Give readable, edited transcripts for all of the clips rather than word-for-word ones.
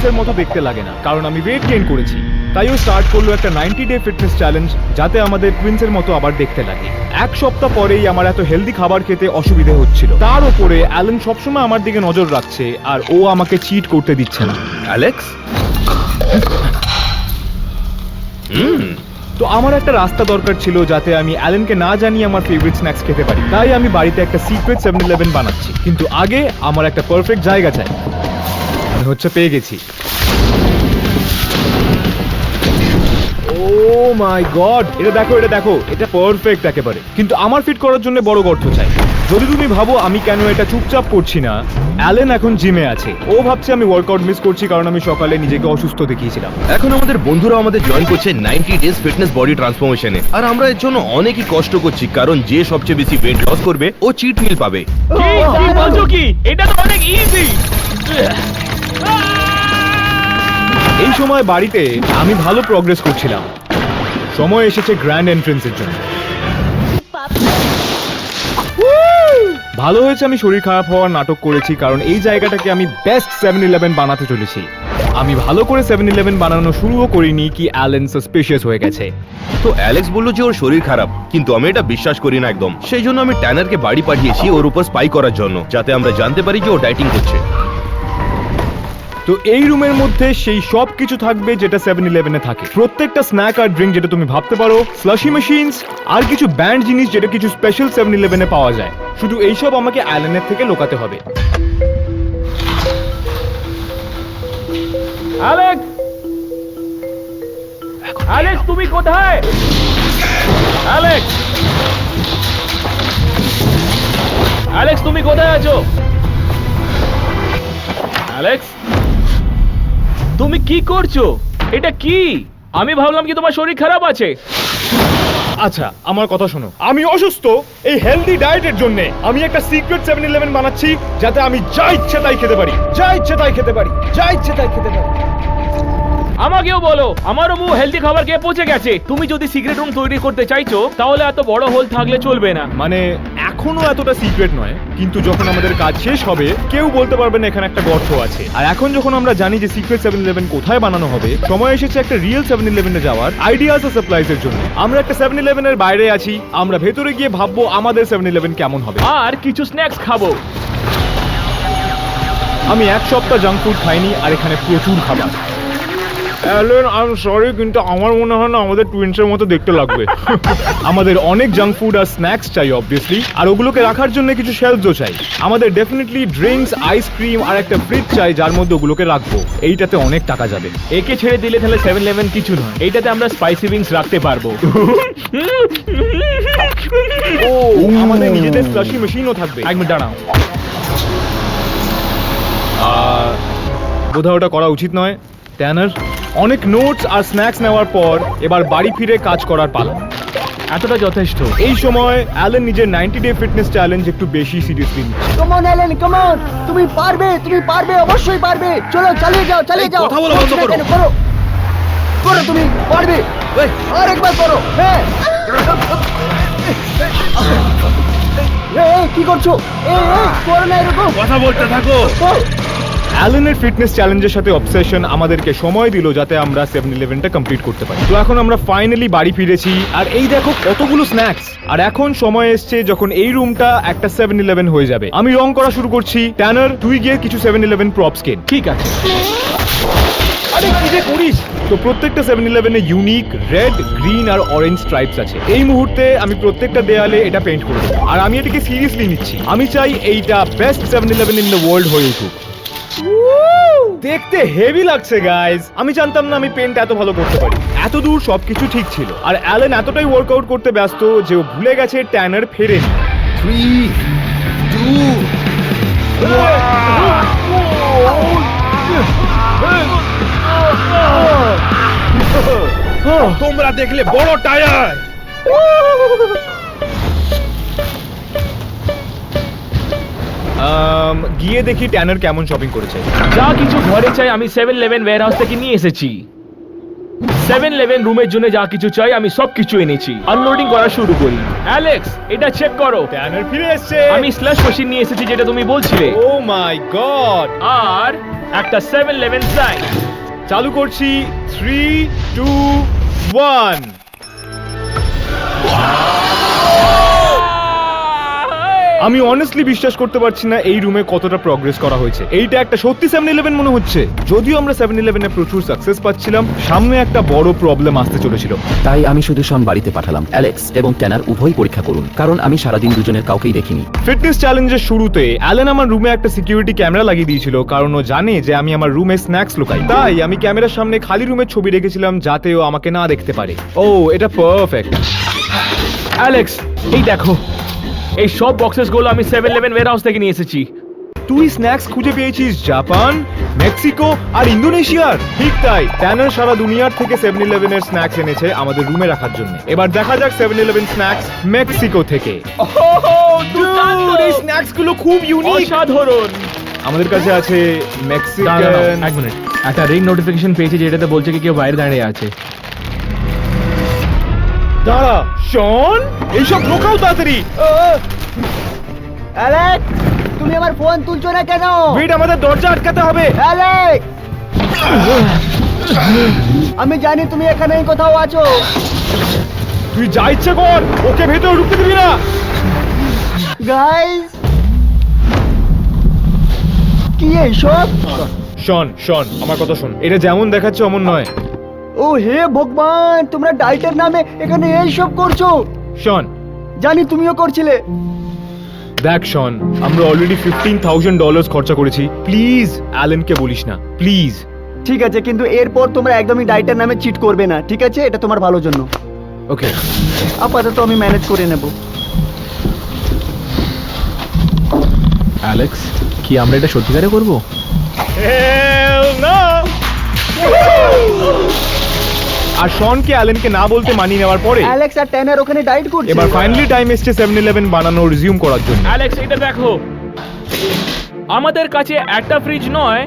টুইন্সের মতো দেখতে লাগে না, কারণ আমি ওয়েট গেইন করেছি। তাই ও স্টার্ট করলো একটা 90 ডে ফিটনেস চ্যালেঞ্জ, যাতে আমাদের টুইন্সের মতো আবার দেখতে লাগে। এক সপ্তাহ পরেই আমার এত হেলদি খাবার খেতে অসুবিধে হচ্ছিল, তার উপরে অ্যালেন সবসময় আমার দিকে নজর রাখছে আর ও আমাকে চিট করতে দিচ্ছে না। অ্যালেক্স, তো আমার একটা রাস্তা দরকার ছিল যাতে আমি অ্যালেনকে না জানিয়ে আমার ফেভারিট স্ন্যাক্স খেতে পারি। তাই আমি বাড়িতে একটা সিক্রেট 7-Eleven বানাচ্ছি, কিন্তু আগে আমার একটা পারফেক্ট জায়গা চাই। আমি পেয়ে গেছি। ও মাই গড, এটা দেখো, এটা পারফেক্ট একেবারে। কিন্তু আমার ফিট করার জন্য বড় গর্ত চাই। যদি তুমি ভাবো আমি কেন এটা চুপচাপ করছি না, অ্যালেন এখন জিমে আছে। ও ভাবছে আমি ওয়ার্কআউট মিস করছি কারণ আমি সকালে নিজেকে অসুস্থ দেখিয়েছিলাম। এখন আমাদের বন্ধুরা আমাদের জয়েন করছে 90 ডেজ ফিটনেস বডি ট্রান্সফরমেশনে, আর আমরা এর জন্য অনেকই কষ্ট করছি, কারণ যে সবচেয়ে বেশি ওয়েট লস করবে ও চিট মিল পাবে। কি বলছো কি? এটা তো অনেক ইজি। এই সময় বাড়িতে আমি ভালো প্রগ্রেস করছিলাম। সময় এসেছে গ্র্যান্ড এন্ট্রেন্সের জন্য। ভালো হয়েছে আমি শরীর খারাপ হওয়ার নাটক করেছি, কারণ এই জায়গাটাকে আমি বেস্ট 7-Eleven বানাতে চলেছি। আমি ভালো করে 7-Eleven বানানো শুরুও করিনি কি অ্যালেন সাসপিশিয়াস হয়ে গেছে। তো অ্যালেক্স বলল যে ওর শরীর খারাপ, কিন্তু আমি এটা বিশ্বাস করি না একদম। সেই জন্য আমি ট্যানারকে বাড়ি পাঠিয়েছি ওর উপর স্পাই করার জন্য, যাতে আমরা জানতে পারি যে ও ডাইটিং করছে। তো এই রুমের মধ্যে সেই সব কিছু থাকবে যেটা 7-Eleven এ থাকে। প্রত্যেকটা স্ন্যাক আর ড্রিঙ্ক যেটা তুমি ভাবতে পারো, স্লাশি মেশিনস আর কিছু ব্যান্ড জিনিস যেটা কিছু স্পেশাল 7-Eleven এ পাওয়া যায়। শুধু এইসব আমাকে অ্যালেনের থেকে লুকাতে হবে। অ্যালেক্স, অ্যালেক্স তুমি কোথায়? অ্যালেক্স, অ্যালেক্স তুমি কোথায় আছো? অ্যালেক্স, তুমি কি করছো? এটা কি? আমি ভাবলাম কি তোমার শরীর খারাপ আছে। আচ্ছা, আমার কথা শোনো। আমি অসুস্থ এই হেলদি ডায়েটের জন্য। আমি একটা সিক্রেট 7-Eleven বানাচ্ছি যাতে আমি যা ইচ্ছে তাই খেতে পারি। আমাকেও বলো, আমারও মুখ হেলদি খাবার খেয়ে পচে গেছে। তুমি যদি সিক্রেট রুম তৈরি করতে চাইছো তাহলে এত বড় হোল থাকলে চলবে না। মানে এখনো এতটা সিক্রেট নয়, কিন্তু যখন আমাদের কাজ শেষ হবে কেউ বলতে পারবে না এখানে একটা গর্ত আছে। আর এখন যখন আমরা জানি যে সিক্রেট 7-Eleven কোথায় বানানো হবে, সময় এসেছে একটা রিয়েল 7-Eleven এ যাওয়ার, আইডিয়াস আর সাপ্লাইজ এর জন্য। আমরা একটা 7-Eleven এর বাইরে আছি, আমরা ভেতরে গিয়ে ভাববো আমাদের 7-Eleven কেমন হবে। আর কিছু স্ন্যাক্স খাবো। আমি এক সপ্তাহ জাঙ্ক ফুড খাইনি, আর এখানে প্রচুর খাবার। অ্যালেন, আই এম সরি, কিন্তু আমার মনে হয় না আমাদের টুইন্সের মতো দেখতে লাগবে। আমাদের অনেক জাঙ্ক ফুড আর স্ন্যাক্স চাই অবভিয়াসলি, আর ওগুলোকে রাখার জন্য কিছু শেলফও চাই। আমাদের ডেফিনেটলি ড্রিঙ্কস, আইসক্রিম আর একটা ফ্রিজ চাই যার মধ্যে ওগুলোকে রাখবো। এইটাতে অনেক টাকা যাবে। একে ছেড়ে দিলে তাহলে 7-Eleven কিছু নয়। এইটাতে আমরা স্পাইসি উইংস রাখতে পারবো। ও, আমাদের নিজেদের স্লাশি মেশিনও থাকবে। এক মিনিট দাঁড়াও। বোধহয় ওটা করা উচিত নয়। ট্যানার, অনেক নোটস আর স্ন্যাক্স নেওয়ার পর এবার বাড়ি ফিরে কাজ করার পালা। এতটা যথেষ্ট। এই সময় অ্যালেন নিজের 90 ডে ফিটনেস চ্যালেঞ্জ একটু বেশি সিরিয়াসলি নিচ্ছে। Come on Allen, come on, তুমি পারবে, অবশ্যই পারবে। চলো, চালিয়ে যাও। কথা বলা বন্ধ করো। করো, তুমি পারবে। আরেকবার করো। হ্যাঁ, এই কি করছো? করো না এরকম। কথা বলতে থাকো। অ্যালেনের ফিটনেস চ্যালেঞ্জের সাথে অবসেশন আমাদেরকে সময় দিল যাতে আমরা 7-Elevenটা কমপ্লিট করতে পারি। তো এখন আমরা ফাইনালি বাড়ি ফিরেছি, আর এই দেখো কতগুলো স্ন্যাক্স। আর এখন সময় এসছে যখন এই রুমটা একটা 7-Eleven হয়ে যাবে। আমি রং করা শুরু করছি। ট্যানার, তুই গিয়ে কিছু 7-Eleven প্রপস কেন। ঠিক আছে। আরে কি যে করিস। তো প্রত্যেকটা 7-Eleven এ ইউনিক রেড, গ্রিন আর অরেঞ্জ স্ট্রাইপস আছে। এই মুহূর্তে আমি প্রত্যেকটা দেয়ালে এটা পেইন্ট করব, আর আমি এটাকে সিরিয়াসলি নিচ্ছি। আমি চাই এইটা best 7-Eleven in the world হয়ে উঠুক। দেখতে হেভি লাগছে গাইজ। আমি জানতাম না আমি পেন্ট এত ভালো করতে পারি। এত দূর সবকিছু ঠিক ছিল, আর অ্যালেন এতটাই ওয়ার্কআউট করতে ব্যস্ত যে ও ভুলে গেছে ট্যানার ফেরেনি। 3, 2, তোমরা দেখলে বড় টায়ার। গিয়ে দেখি ট্যানার কেমন শপিং করেছে। যা কিছু ঘরে চাই আমি 7-Eleven ওয়্যারহাউস থেকে নিয়ে এসেছি। 7-Eleven রুমের জন্য যা কিছু চাই আমি সব কিছু এনেছি। আনলোডিং করা শুরু করি। অ্যালেক্স, এটা চেক করো। ট্যানার ফিরে এসেছে। আমি স্ল্যাশ মেশিন নিয়ে এসেছি যেটা তুমি বলছিলে। ও মাই গড। আর একটা 7-11 সাইন। চালু করছি 3, 2, 1। আমি অনেস্টলি বিশ্বাস করতে পারছি না এই রুমে কতটা প্রগ্রেস করা হয়েছে। এইটা একটা সত্যি 7-11 মনে হচ্ছে। যদিও আমরা 7-11 এ প্রচুর সাকসেস পাচ্ছিলাম, সামনে একটা বড় প্রবলেম আসতে চলেছিল। তাই আমি শুধু শন বাড়িতে পাঠালাম। অ্যালেক্স এবং ট্যানার উভয় পরীক্ষা করুন, কারণ আমি সারাদিন দুজনের কাউকেই দেখিনি। ফিটনেস চ্যালেঞ্জের শুরুতে অ্যালেন আমার রুমে একটা সিকিউরিটি ক্যামেরা লাগিয়ে দিয়েছিল, কারণ ও জানে যে আমি আমার রুমে স্ন্যাক্স লুকাই। তাই আমি ক্যামেরার সামনে খালি রুমের ছবি রেখেছিলাম যাতে ও আমাকে না দেখতে পারে। ও, এটা পারফেক্ট। অ্যালেক্স, এই দেখো, এই সব বক্সেস গুলো আমি 7-11 ওয়্যার হাউস থেকে নিয়ে এসেছি। তুই স্ন্যাক্স খুঁজে পেয়েছিস জাপান, মেক্সিকো আর ইন্দোনেশিয়ার? ঠিক তাই, ট্যানার সারা দুনিয়ার থেকে 7-11 এর স্ন্যাক্স এনেছে আমাদের রুমে রাখার জন্য। এবার দেখা যাক 7-11 স্ন্যাক্স মেক্সিকো থেকে। Dude, এই স্ন্যাক্স গুলো খুব ইউনিক। অসাধারণ। আমাদের কাছে আছে দাঁড়াও, মেক্সিকান। এক মিনিট, একটা রিং নোটিফিকেশন পেয়েছি যেটাতে বলছে কি কেউ বাইরে দাঁড়িয়ে আছে। দাঁড়া, শন, এইসব ঢোকাও তাড়াতাড়ি। অ্যালেক্স, তুমি আমার ফোন তুলছো না কেন? ওয়েট, আমাদের দরজা আটকাতে হবে। অ্যালেক্স, আমি জানি তুমি এখানেই কোথাও আছো। তুই যা ইচ্ছে কর, ওকে ভেতরে ঢুকতে দিবি না। গাইস, কি এইসব? শন, শন, আমার কথা শোন। এটা যেমন দেখাচ্ছে অমন নয়। ও হে ভগবান, তোমরা ডায়েটের নামে এখানে এইসব করছো। শন, জানি তুমিও করছিলে। দেখ শন, আমরা অলরেডি $15,000 খরচা করেছি। প্লিজ অ্যালেনকে বলিস না, প্লিজ। ঠিক আছে, কিন্তু এরপর তোমরা একদমই ডায়েটের নামে চিট করবে না, ঠিক আছে? এটা তোমার ভালোর জন্য। ওকে। আপাতত আমি ম্যানেজ করে নেব। অ্যালেক্স, কি আমরা এটা সত্যিকারে করব? Hell no! আর শনকে অ্যালেনকে না বলতে মানিয়ে নেওয়ার পরে অ্যালেক্স আর ট্যানার ওখানে ডায়েট করছে। এবার ফাইনালি টাইম এসছে 7-11 বানানো রিজিউম করার জন্য। অ্যালেক্স, এটা দেখো, আমাদের কাছে একটা ফ্রিজ নয়,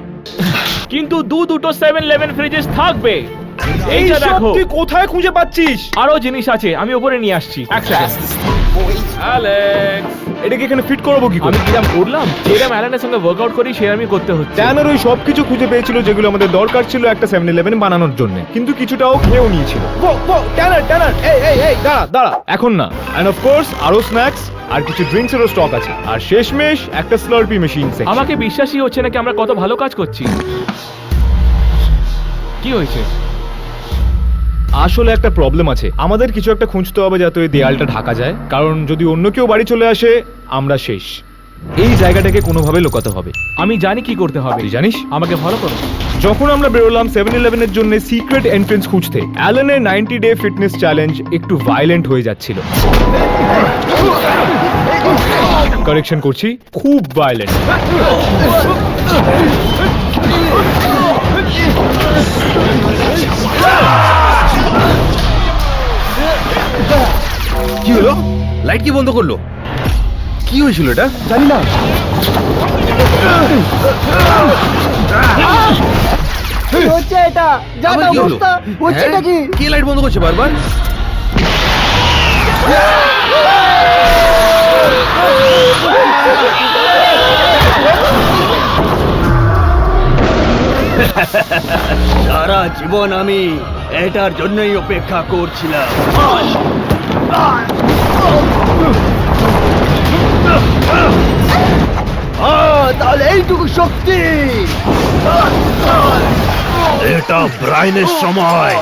কিন্তু দুটো 7-11 ফ্রিজেস থাকবে। এইটা এইসব দেখো, তুই কোথায় খুঁজে পাচ্ছিস? আরো জিনিস আছে, আমি উপরে নিয়ে আসছি। এক সেকেন্ড। অ্যালেক্স, এটাকে এখানে ফিট করবো কি করে? আমি কিরাম করলাম, যেরকম অ্যালেনের সঙ্গে ওয়ার্কআউট করি সেরকমই করতে হচ্ছে। ট্যানার ওই সবকিছু খুঁজে পেয়েছিল যেগুলো আমাদের দরকার ছিল একটা 7-11 বানানোর জন্য, কিন্তু কিছুটাও খেয়েও নিয়েছিল। ট্যানার, ট্যানার, এই দাঁড়া দাঁড়া, এখন না। এন্ড অফ কোর্স আরো স্ন্যাক্স আর কিছু ড্রিঙ্কস এরও স্টক আছে, আর শেষমেশ একটা স্লার্পি মেশিন। আমাকে বিশ্বাসই হচ্ছে না কি আমরা কত ভালো কাজ করছি। কি হয়েছে? আসলে একটা প্রবলেম আছে, আমাদের কিছু একটা খুঁজতে হবে যাতে ওই দেয়ালটা ঢাকা যায়, কারণ যদি অন্য কেউ বাড়ি চলে আসে আমরা শেষ। এই জায়গাটাকে কোনোভাবে লুকাতে হবে। আমি জানি কি করতে হবে। তুই জানিস? আমাকে ফলো করো। যখন আমরা বেরোলাম 7-11 এর জন্য সিক্রেট এন্ট্রেন্স খুঁজতে, অ্যালেনের 90 ডে ফিটনেস চ্যালেঞ্জ একটু ভায়োলেন্ট হয়ে যাচ্ছিল। কারেকশন করছি, খুব ভায়োলেন্ট। কি হলো? লাইট কি বন্ধ করলো? কি হয়েছিল এটা? জানি না। কি হচ্ছে এটা? যা আবার তা কি হলো? অবস্থা হচ্ছেটা হ্যাঁ? কি? কে লাইট বন্ধ করছে বারবার? সারা জীবন আমি এটার জন্যই অপেক্ষা করছিলাম। তাহলে এইটুকু শক্তি। এটা ব্রাইনের সময়।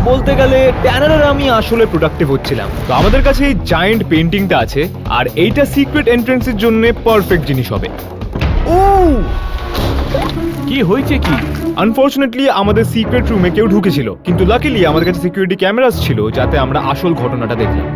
বলতে গেলে ট্যানার আর আমি আসলে প্রোডাক্টিভ হচ্ছিলাম। তো আমাদের কাছে এই জায়ান্ট পেইন্টিংটা আছে, আর এইটা সিক্রেট এন্ট্রেন্সের জন্য পারফেক্ট জিনিস হবে। ও, কি হয়েছে কি? আনফরচুনেটলি আমাদের সিক্রেট রুমে কেউ ঢুকেছিল, কিন্তু লাকিলি আমাদের কাছে সিকিউরিটি ক্যামেরাস ছিল যাতে আমরা আসল ঘটনাটা দেখলাম।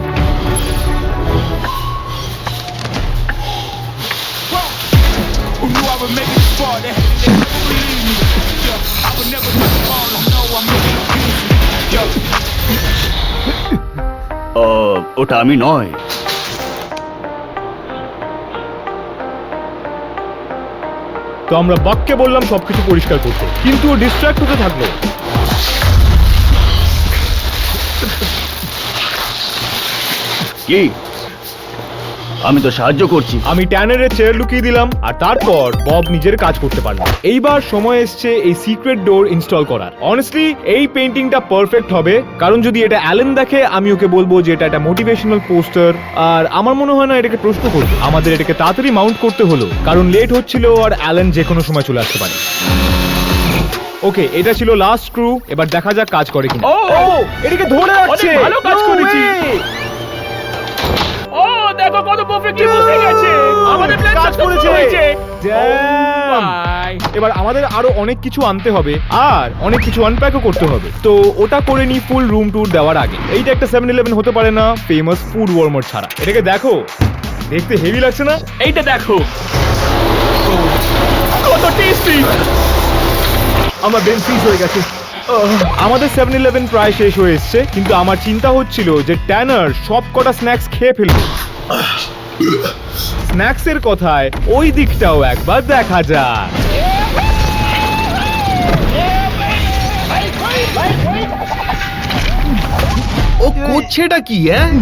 ওটা আমি নয়। তো আমরা বাককে বললাম সবকিছু পরিষ্কার করতে, কিন্তু ও ডিস্ট্র্যাক্ট হতে থাকলো। কি আমি তো সাহায্য করছি। আমি ট্যানারের চেয়ার লুকিয়ে দিলাম আর তারপর বব নিজের কাজ করতে পারলো। এইবার সময় এসছে এই সিক্রেট ডোর ইনস্টল করার। অনেস্টলি এই পেইন্টিংটা পারফেক্ট হবে, কারণ যদি এটা অ্যালেন দেখে আমি ওকে বলবো যে এটা একটা মোটিভেশনাল পোস্টার, আর আমার মনে হয় না এটাকে প্রশ্ন করবে। আমাদের এটাকে তাড়াতাড়ি মাউন্ট করতে হলো কারণ লেট হচ্ছিল আর অ্যালেন যে কোনো সময় চলে আসতে পারে। ওকে, এটা ছিল লাস্ট স্ক্রু, এবার দেখা যাক কাজ করে কিনা। ও এটাকে ধরে রাখছে। অনেক ভালো কাজ No করেছি। way! ও দেখো কত পারফেক্টলি বসে গেছে। আমাদের প্ল্যান কাজ করেছে। হয়েছে। Damn! বাই। এবার আমাদের আরো অনেক কিছু আনতে হবে আর অনেক কিছু আনপ্যাকও করতে হবে, তো ওটা করে নি ফুল রুম ট্যুর দেওয়ার আগে। এইটা একটা 7-Eleven হতে পারে না ফেমাস ফুড ওয়ার্মার ছাড়া। এটাকে দেখো, দেখতে হেভি লাগছে না? এইটা দেখো কত টেস্টি। আমার ব্রেন ফ্রিজ হয়ে গেছে। আমাদের 7-Eleven প্রায় শেষ হয়ে এসছে, কিন্তু আমার চিন্তা হচ্ছিল যে ট্যানার সব কটা স্ন্যাক্স খেয়ে ফেলবে। স্ন্যাক্সের কথায় ওই দিকটাও একবার দেখা যাক। ও করছেটা কি? হ্যাঁ,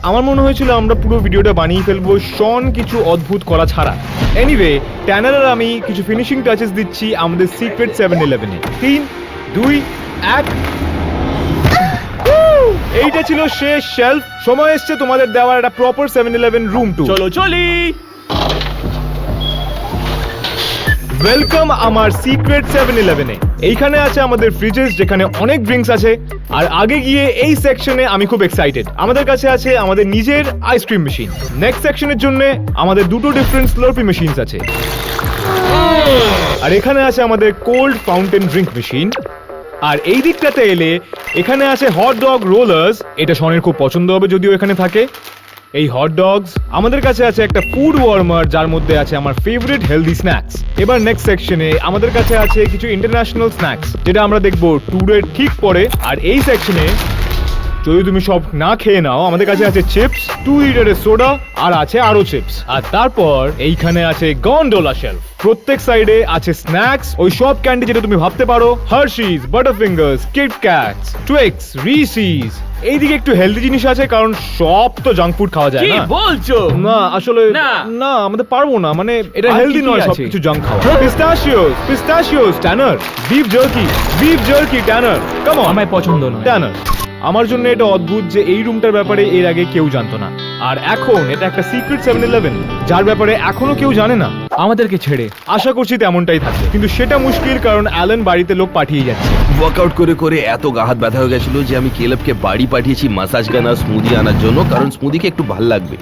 আমার মনে হয়েছিল আমরা পুরো ভিডিওটা বানিয়ে ফেলবো শন কিছু অদ্ভুত করা ছাড়া। এনিওয়ে, ট্যানার আর আমি কিছু ফিনিশিং টাচেস দিচ্ছি আমাদের সিক্রেট 7-Eleven এ। 3, 2, 1। এইটা ছিল শেষ শেলফ। সময় এসছে তোমাদের দেওয়ার একটা প্রপার 7-Eleven রুম টু। চলো চলি। ওয়েলকাম আমার সিক্রেট 7-Eleven এ। এইখানে আছে আমাদের ফ্রিজেস যেখানে অনেক ড্রিঙ্কস আছে, আর আগে গিয়ে এই সেকশনে আমি খুব এক্সাইটেড। আমাদের কাছে আছে আমাদের নিজের আইসক্রিম মেশিন। নেক্সট সেকশনের জন্য আমাদের দুটো ডিফারেন্ট স্লার্পি মেশিনস আছে, আর এখানে আছে আমাদের কোল্ড ফাউন্টেন ড্রিঙ্ক মেশিন। আর এই দিকটাতে এলে এখানে আছে হট ডগ রোলার্স। এটা শনের খুব পছন্দ হবে যদিও এখানে থাকে এই হট ডগস। আমাদের কাছে আছে একটা ফুড ওয়ার্মার যার মধ্যে আছে আমার ফেভারিট হেলদি স্ন্যাক্স। এবার নেক্সট সেকশনে আমাদের কাছে আছে কিছু ইন্টারন্যাশনাল স্ন্যাক্স যেটা আমরা দেখবো ট্যুরের ঠিক পরে। আর এই সেকশনে যদি তুমি সব না খেয়ে নাও, আমাদের কাছে আছে চিপস, 2 লিটারের সোডা, আর আছে আরো চিপস। আর তারপর এইখানে আছে গন্ডোলা শেলফ। প্রত্যেক সাইডে আছে স্ন্যাক্স, ওই সব ক্যান্ডি যেটা তুমি ভাবতে পারো, হার্শিস, বাটারফিঙ্গার্স, কিটক্যাটস, টুইক্স, রিসিস। এইদিকে একটু হেলদি জিনিস আছে কারণ সব তো জাঙ্ক ফুড খাওয়া যায় কি না। বলছো? না আসলে না। না আমাদের পারবো না, মানে এটা আর হেলদি কি কি নয় আছে? সবকিছু জাঙ্ক খাওয়া। Pistachios Tanner, beef jerky Tanner, come on. আমায় পছন্দ নয়। ট্যানার, আমার জন্য এটা অদ্ভুত যে এই রুমটার ব্যাপারে এর আগে কেউ জানতো না, আর এখন এটা একটা সিক্রেট 7-Eleven যার ব্যাপারে এখনো কেউ জানে না। আমাদেরকে ছেড়ে। আশা করছি তেমনটাই থাকবে, কিন্তু সেটা মুশকিল কারণ অ্যালেন বাড়িতে লোক পাঠিয়ে যাচ্ছে। ওয়ার্কআউট করে করে এত গা হাত ব্যথা হয়ে গেছিল যে আমি কেলেবকে বাড়ি পাঠিয়েছি মাসাজ গান আর স্মুদি আনার জন্য, কারণ স্মুদিকে একটু ভাল লাগবে।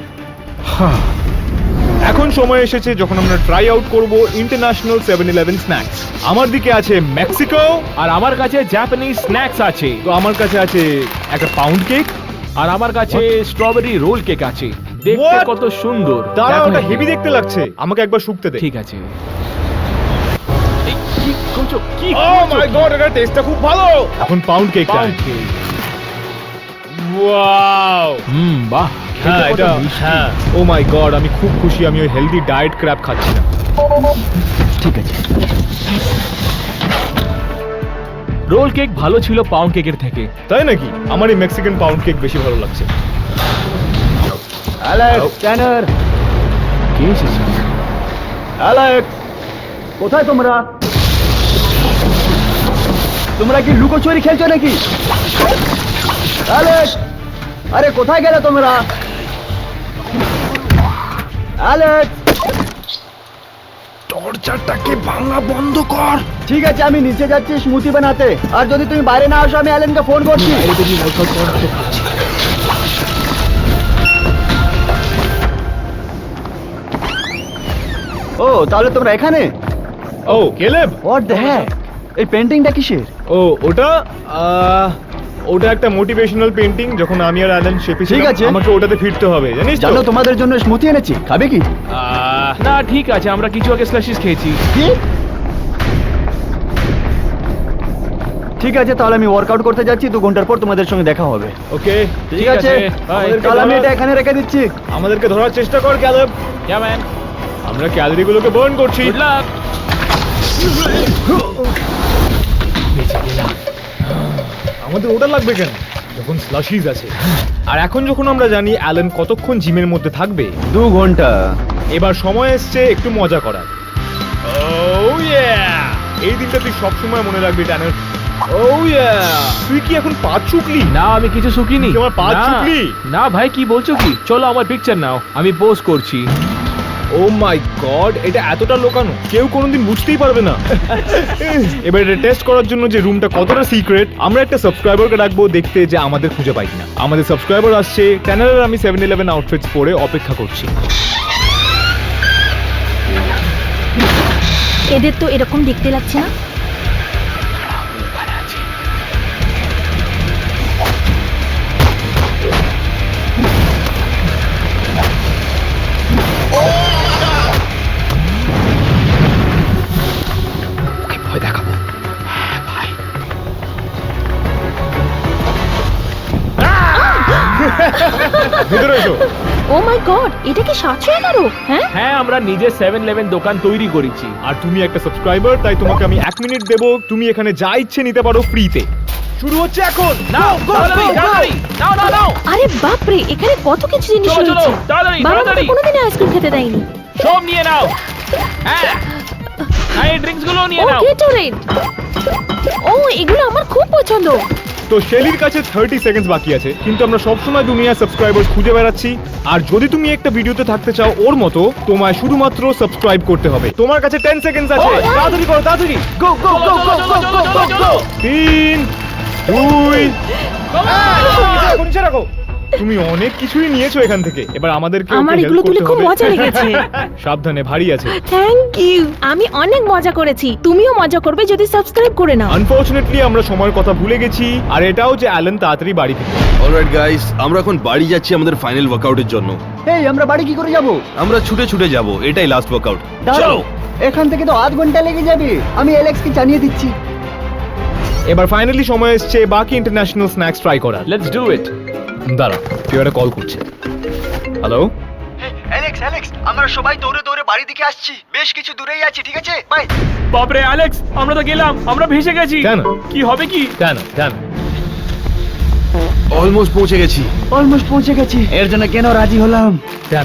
এখন সময় এসেছে যখন আমরা ট্রাই আউট করব ইন্টারন্যাশনাল 7-Eleven স্ন্যাক্স। আমার দিকে আছে মেক্সিকো, আর আমার কাছে জাপানিজ স্ন্যাক্স আছে। তো আমার কাছে আছে একটা পাউন্ড কেক, আর আমার কাছে স্ট্রবেরি রোল কেক আছে। দেখতে What? কত সুন্দর। দাঁড়া দেখো ওটা একটু। হেভি দেখতে লাগছে, আমাকে একবার শুকতে দে। ঠিক আছে। এই, কি করছো? কি ও মাই গড, এটা টেস্টটা খুব ভালো। এখন পাউন্ড কেক টাইম। ওয়াও, বাহ। হ্যাঁ খেতে কত এটা, মিষ্টি। হ্যাঁ ও মাই গড, আমি খুব খুশি আমি ওই হেলদি ডায়েট ক্র্যাব খাচ্ছি না। ঠিক আছে। রোল কেক ভালো ছিল পাউন্ড কেকের থেকে। তাই নাকি? আমার এই মেক্সিকান পাউন্ড কেক বেশি ভালো লাগছে। অ্যালেক্স, ট্যানার, কে এসেছে? অ্যালেক্স, কোথায় তোমরা? তোমরা কি লুকোচুরি খেলছো নাকি? অ্যালেক্স, আরে কোথায় গেলে তোমরা? অ্যালেক্স, টর্চারটাকে ভাঙা বন্ধ কর। ঠিক আছে আমি নিচে যাচ্ছি স্মুদি বানাতে, আর যদি তুমি বাইরে না আসো আমি অ্যালেনকে ফোন করছি। ও তাহলে তোমরা এখানে? ও কেলেব, হোয়াট দ্য হ্যাক, এই পেন্টিংটা কিসের? ও ওটা ওটা একটা মোটিভেশনাল পেইন্টিং। যখন আমি আর অ্যালেন শেপে ঠিক আছে। আমাকে ওটাতে ফিরতে হবে, জানিস তো? জানো তোমাদের জন্য স্মুদি এনেছি, খাবে কি? না ঠিক আছে, আমরা কিছু আগে স্ল্যাশিস খেয়েছি। কি? ঠিক আছে তাহলে আমি ওয়ার্কআউট করতে যাচ্ছি, 2 ঘন্টার পর তোমাদের সঙ্গে দেখা হবে। ওকে, ঠিক আছে, আমাদেরকে তাহলে আমি ধরা- এটা এখানে রেখে দিচ্ছি। আমাদেরকে ধরার চেষ্টা কর ক্যালেব। ইয়া ম্যান, আমরা ক্যালোরিগুলোকে বার্ন করছি। Good luck. আমাদের ওটা লাগবে কেন যখন স্লাশিজ আছে? আর এখন যখন আমরা জানি অ্যালেন কতক্ষণ জিমের মধ্যে থাকবে, 2 ঘন্টা। এবার সময় এসছে একটু মজা করার। Oh yeah! এই দিনটা তুই সবসময় মনে রাখবি ট্যানার। Oh yeah! তুই কি এখন পা চুকলি? না আমি কিছু শুকিনি। তুই আমার পা না, চুকলি? না ভাই কি বলছো কি? চলো আমার পিকচার নাও, আমি পোস্ট করছি। ও মাই গড, এটা এতটা লোকানো কেউ কোনোদিন বুঝতেই পারবে না। এবার এটা টেস্ট করার জন্য যে রুমটা কতটা সিক্রেট, আমরা একটা সাবস্ক্রাইবারকে রাখবো দেখতে যে আমাদের খুঁজে পাই কিনা। আমাদের সাবস্ক্রাইবার আসছে, ট্যানারের আমি 7-11 আউটফিটস পরে অপেক্ষা করছি। এদের তো এরকম দেখতে লাগছে না। ভয় দেখাবো। ভেতরে এসো। ও মাই গড, এটা কি 711? হ্যাঁ হ্যাঁ আমরা নিজে 7-11 দোকান তৈরি করেছি। আর তুমি একটা সাবস্ক্রাইবার, তাই তোমাকে আমি 1 মিনিট দেবো, তুমি এখানে যা ইচ্ছে নিতে পারো ফ্রিতে। শুরু হচ্ছে এখন। নাও তাড়াতাড়ি তাড়াতাড়ি নাও নাও নাও। আরে বাপরে, এখানে কত কিছু জিনিস চলো, চলো, রয়েছে। তাড়াতাড়ি, বাবা আমাকে তাড়াতাড়ি। কোনোদিন আইসক্রিম খেতে দেয়নি। সব নিয়ে নাও। হ্যাঁ হ্যাঁ এই ড্রিঙ্কস গুলো নিয়ে ও নাও। গেটোরেড। ও এগুলো আমার খুব পছন্দ। তো শেলির কাছে 30 সেকেন্ডস বাকি আছে, কিন্তু আমরা সবসময় দুনিয়ার সাবস্ক্রাইবার খুঁজে বেড়াচ্ছি। আর যদি তুমি একটা ভিডিওতে থাকতে চাও ওর মতো, তোমায় শুধুমাত্র সাবস্ক্রাইব করতে হবে। তোমার কাছে 10 সেকেন্ডস আছে, Oh, তাড়াতাড়ি করো, তাড়াতাড়ি। গো গো গো গো গো গো গো গো। 3 2 এখন নিচে রাখো। তুমি অনেক কিছুই নিয়েছো এখান থেকে, এবার আমাদেরকে আমার এগুলো তুলে খুব মজা লেগেছে। সাবধানে, ভারী আছে। Thank you. আমি অনেক মজা করেছি, তুমিও মজা করবে যদি সাবস্ক্রাইব করে নাও। আনফরচুনেটলি আমরা সময়ের কথা ভুলে গেছি, আর এটাও যে অ্যালেন তাড়াতাড়ি বাড়ি ফিরবে। অলরাইট গাইস, আমরা এখন বাড়ি যাচ্ছি আমাদের ফাইনাল ওয়ার্কআউটের জন্য। এই আমরা বাড়ি কি করে যাব? আমরা ছুটে ছুটে যাব, এটাই লাস্ট ওয়ার্কআউট। দাঁড়াও, এখান থেকে তো আধ ঘন্টা লেগে যাবে। আমি অ্যালেক্সকে জানিয়ে দিচ্ছি। এবার ফাইনালি সময় এসছে বাকি ইন্টারন্যাশনাল স্ন্যাক্স ট্রাই করার। Let's do it. দাঁড়া, কেউ একটা কল করছে। হ্যালো? অ্যালেক্স, আমরা সবাই দৌড়ে দৌড়ে বাড়ি দিকে আসছি। বেশ কিছু দূরেই আছি, ঠিক আছে? বাই। বাপরে অ্যালেক্স, আমরা তো গেলাম, আমরা ভেসে গেছি। কেন? কি হবে কি? কেন? অলমোস্ট পৌঁছে গেছি। অলমোস্ট পৌঁছে গেছি। এর জন্য কেন রাজি হলাম?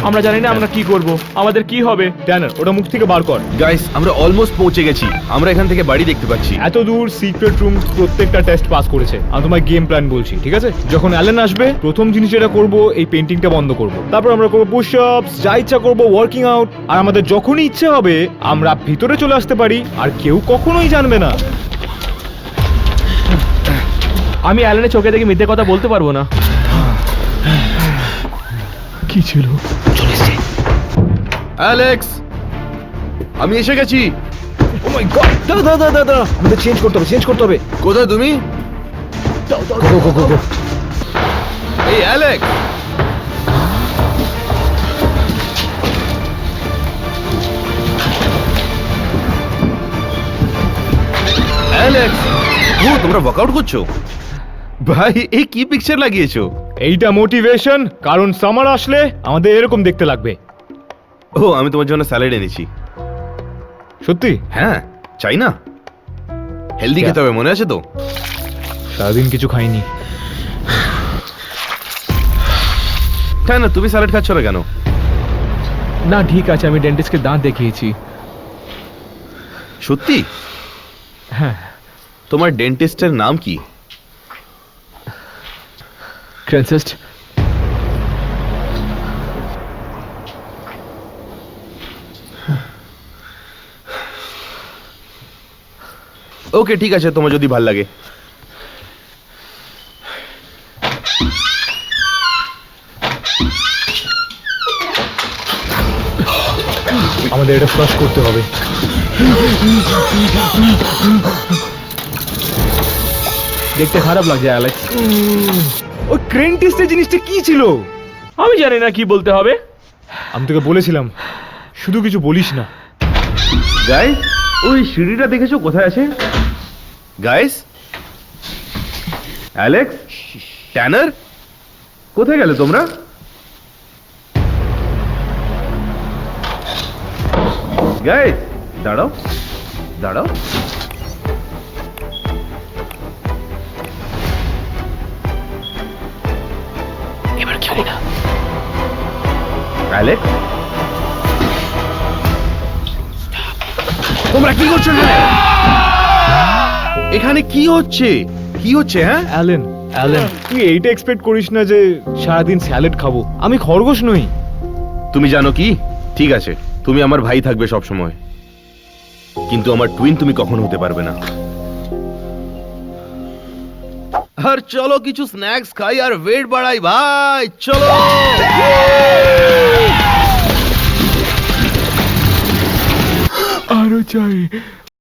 আমরা জানি না আমরা কি করব, আমাদের কি হবে। ট্যানার, ওটা মুখ থেকে বার কর। গাইস, আমরা অলমোস্ট পৌঁছে গেছি। আমরা এখান থেকে বাড়ি দেখতে পাচ্ছি। এত দূর সিক্রেট রুম প্রত্যেকটা টেস্ট পাস করেছে। আমি তোমার গেম প্ল্যান বলছি, ঠিক আছে? যখন অ্যালেন আসবে, প্রথম জিনিস যেটা করব, এই পেন্টিংটা বন্ধ করব। তারপর আমরা করব পুশ আপস, যা ইচ্ছা করব, ওয়ার্কিং আউট। আর আমাদের যখনই ইচ্ছে হবে আমরা ভিতরে চলে আসতে পারি, আর কেউ কখনোই জানবে না। আমি অ্যালেনের চোখে দেখে মিথ্যে কথা বলতে পারবো না। কি ছিল? অ্যালেক্স, আমি এসে গেছি। ও মাই গড, দাঁড়া, আমাদের চেঞ্জ করতে হবে। কোথায় তুমি? গো। এই অ্যালেক্স, অ্যালেক্স, তোমরা ওয়ার্কআউট করছো? ভাই, এই কি পিকচার লাগিয়েছো? এইটা মোটিভেশন, কারণ সামার আসলে আমাদের এরকম দেখতে লাগবে। ও, আমি তোমার জন্য স্যালাড এনেছি। সত্যি? হ্যাঁ, চাই না? হেলদি খেতে হবে, মনে আছে তো? সারাদিন কিছু খাইনি। তাই না, তুমি স্যালাড খাচ্ছ না কেন? না ঠিক আছে, আমি ডেন্টিস্টকে দাঁত দেখিয়েছি। সত্যি? হ্যাঁ। তোমার ডেন্টিস্টের নাম কি? ক্রেনসেস্ট। ওকে, ঠিক আছে, তোমার যদি ভাল লাগে। আমাদের এটা ফ্লাশ করতে হবে। দেখতে খারাপ লাগছে অ্যালেক্স। ওই ক্রেন টেস্টের জিনিসটা কি ছিল? আমি জানি না কি বলতে হবে। আমি তোকে বলেছিলাম শুধু কিছু বলিস না। গাইস, ওই সিঁড়িটা দেখেছো কোথায় আছে? গাইস, অ্যালেক্স, ট্যানার, কোথায় গেলে তোমরা? গাইস, দাঁড়াও। অ্যালেক্স, তোমরা কি করছো এখানে? এখানে কি হচ্ছে? কি হচ্ছে? হ্যাঁ, অ্যালেন, অ্যালেন, তুই এইটা এক্সপেক্ট করিস না যে সারাদিন স্যালাড খাবো। আমি খরগোশ নই। তুমি জানো কি, ঠিক আছে, তুমি আমার ভাই থাকবে সব সময়, কিন্তু আমার টুইন তুমি কখনো হতে পারবে না। আর চলো কিছু স্ন্যাক্স খাই আর ওয়েট বাড়াই ভাই, চলো। আরো চাই।